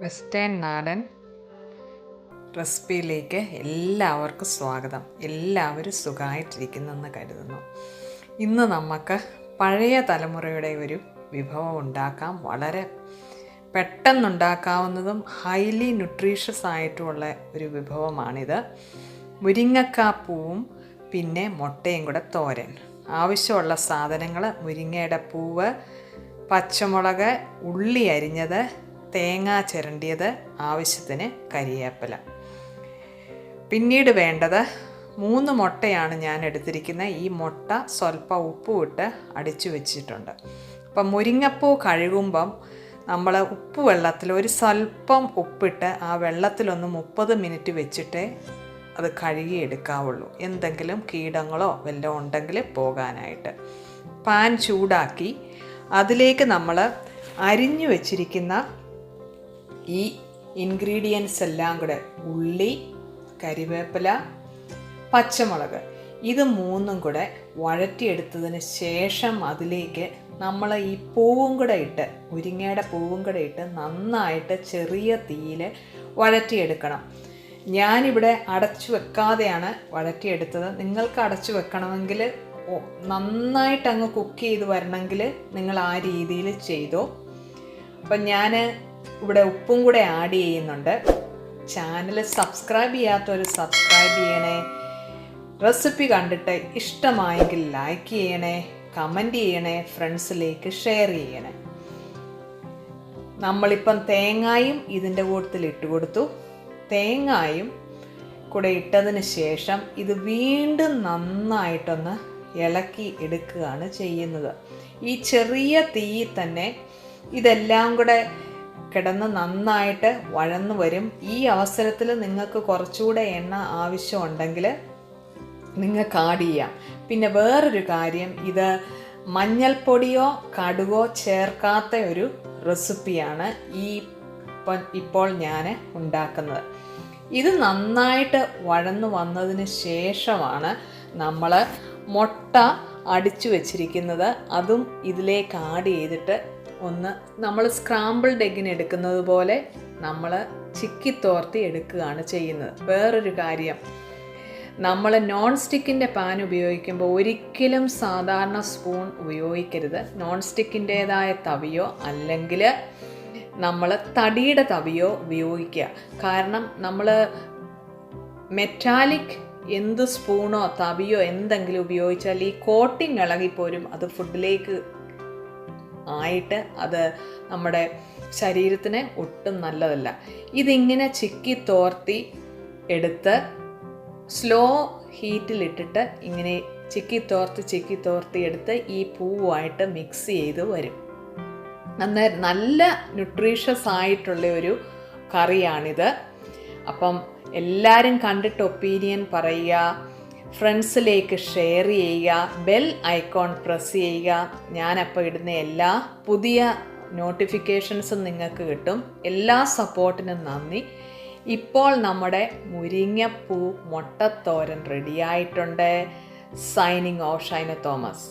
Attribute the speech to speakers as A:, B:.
A: Western നാടൻ റെസിപ്പിയിലേക്ക് എല്ലാവർക്കും സ്വാഗതം. എല്ലാവരും സുഖമായിട്ടിരിക്കുന്നെന്ന് കരുതുന്നു. ഇന്ന് നമുക്ക് പഴയ തലമുറയുടെ ഒരു വിഭവം ഉണ്ടാക്കാം. വളരെ പെട്ടെന്നുണ്ടാക്കാവുന്നതും ഹൈലി ന്യൂട്രീഷ്യസ് ആയിട്ടുള്ള ഒരു വിഭവമാണിത്. മുരിങ്ങക്കാപ്പൂവും പിന്നെ മുട്ടയും കൂടെ തോരൻ. ആവശ്യമുള്ള സാധനങ്ങൾ: മുരിങ്ങയുടെ പൂവ്, പച്ചമുളക്, ഉള്ളി അരിഞ്ഞത്, തേങ്ങ ചിരണ്ടിയത്, ആവശ്യത്തിന് കരിവേപ്പില. പിന്നീട് വേണ്ടത് 3 മുട്ടയാണ് ഞാൻ എടുത്തിരിക്കുന്നത്. ഈ മുട്ട സ്വല്പം ഉപ്പും ഇട്ട് അടിച്ചു വെച്ചിട്ടുണ്ട്. അപ്പം മുരിങ്ങപ്പൂ കഴുകുമ്പം നമ്മൾ ഉപ്പ് വെള്ളത്തിൽ ഒരു സ്വല്പം ഉപ്പിട്ട് ആ വെള്ളത്തിലൊന്ന് 30 മിനിറ്റ് വെച്ചിട്ടേ അത് കഴുകി എടുക്കാവുള്ളൂ, എന്തെങ്കിലും കീടങ്ങളോ വല്ലതും ഉണ്ടെങ്കിൽ പോകാനായിട്ട്. പാൻ ചൂടാക്കി അതിലേക്ക് നമ്മൾ അരിഞ്ഞു വെച്ചിരിക്കുന്ന ഈ ഇൻഗ്രീഡിയൻസ് എല്ലാം കൂടെ, ഉള്ളി, കരിവേപ്പില, പച്ചമുളക്, ഇത് 3ഉം കൂടെ വഴറ്റിയെടുത്തതിന് ശേഷം അതിലേക്ക് നമ്മൾ ഈ പൂവും കൂടെ ഇട്ട്, മുരിങ്ങയുടെ പൂവും കൂടെ ഇട്ട് നന്നായിട്ട് ചെറിയ തീയിൽ വഴറ്റിയെടുക്കണം. ഞാനിവിടെ അടച്ചു വെക്കാതെയാണ് വഴറ്റിയെടുത്തത്. നിങ്ങൾക്ക് അടച്ചു വെക്കണമെങ്കിൽ, നന്നായിട്ട് അങ്ങ് കുക്ക് ചെയ്ത് വരണമെങ്കിൽ നിങ്ങൾ ആ രീതിയിൽ ചെയ്തോ. അപ്പം ഞാൻ ഇവിടെ ഉപ്പും കൂടെ ആഡ് ചെയ്യുന്നുണ്ട്. ചാനൽ സബ്സ്ക്രൈബ് ചെയ്യാത്തവർ സബ്സ്ക്രൈബ് ചെയ്യണേ. റെസിപ്പി കണ്ടിട്ട് ഇഷ്ടമായെങ്കിൽ ലൈക്ക് ചെയ്യണേ, കമൻറ്റ് ചെയ്യണേ, ഫ്രണ്ട്സിലേക്ക് ഷെയർ ചെയ്യണേ. നമ്മളിപ്പം തേങ്ങായും ഇതിൻ്റെ കൂട്ടത്തിൽ ഇട്ട് കൊടുത്തു. തേങ്ങായും കൂടെ ഇട്ടതിന് ശേഷം ഇത് വീണ്ടും നന്നായിട്ടൊന്ന് ഇളക്കി എടുക്കുകയാണ് ചെയ്യുന്നത്. ഈ ചെറിയ തീയിൽ തന്നെ ഇതെല്ലാം കൂടെ കിടന്ന് നന്നായിട്ട് വഴന്നു വരും. ഈ അവസരത്തിൽ നിങ്ങൾക്ക് കുറച്ചുകൂടെ എണ്ണ ആവശ്യമുണ്ടെങ്കിൽ നിങ്ങൾക്ക് ആഡ് ചെയ്യാം. പിന്നെ വേറൊരു കാര്യം, ഇത് മഞ്ഞൾപ്പൊടിയോ കടുകോ ചേർക്കാത്ത ഒരു റെസിപ്പിയാണ് ഇപ്പോൾ ഞാൻ ഉണ്ടാക്കുന്നത്. ഇത് നന്നായിട്ട് വഴന്നു വന്നതിന് ശേഷമാണ് നമ്മൾ മുട്ട അടിച്ചു വച്ചിരിക്കുന്നത് അതും ഇതിലേക്ക് ആഡ് ചെയ്തിട്ട് ഒന്ന് നമ്മൾ സ്ക്രാമ്പിൾഡ് എഗ്ഗിന് എടുക്കുന്നത് പോലെ നമ്മൾ ചിക്കിത്തോർത്തി എടുക്കുകയാണ് ചെയ്യുന്നത്. വേറൊരു കാര്യം, നമ്മൾ നോൺ സ്റ്റിക്കിൻ്റെ പാൻ ഉപയോഗിക്കുമ്പോൾ ഒരിക്കലും സാധാരണ സ്പൂൺ ഉപയോഗിക്കരുത്. നോൺ സ്റ്റിക്കിൻ്റേതായ തവിയോ അല്ലെങ്കിൽ നമ്മൾ തടിയുടെ തവിയോ ഉപയോഗിക്കുക. കാരണം നമ്മൾ മെറ്റാലിക് എന്ത് സ്പൂണോ തവിയോ എന്തെങ്കിലും ഉപയോഗിച്ചാൽ ഈ കോട്ടിങ് ഇളകിപ്പോരും. അത് ഫുഡിലേക്ക് ആയിട്ട് അത് നമ്മുടെ ശരീരത്തിന് ഒട്ടും നല്ലതല്ല. ഇതിങ്ങനെ ചിക്കി തോർത്തി എടുത്ത് സ്ലോ ഹീറ്റിലിട്ടിട്ട് ഇങ്ങനെ ചിക്കി തോർത്തി എടുത്ത് ഈ പൂവായിട്ട് മിക്സ് ചെയ്ത് വരും. അന്നേരം നല്ല ന്യൂട്രീഷ്യസ് ആയിട്ടുള്ള ഒരു കറിയാണിത്. അപ്പം എല്ലാവരും കണ്ടിട്ട് ഒപ്പീനിയൻ പറയുക, ഫ്രണ്ട്സിലേക്ക് ഷെയർ ചെയ്യുക, ബെൽ ഐക്കോൺ പ്രസ് ചെയ്യുക. ഞാനപ്പോൾ ഇടുന്ന എല്ലാ പുതിയ നോട്ടിഫിക്കേഷൻസും നിങ്ങൾക്ക് കിട്ടും. എല്ലാ സപ്പോർട്ടിനും നന്ദി. ഇപ്പോൾ നമ്മുടെ മുരിങ്ങപ്പൂ മുട്ടത്തോരൻ റെഡിയായിട്ടുണ്ട്. Signing off, Shaina Thomas.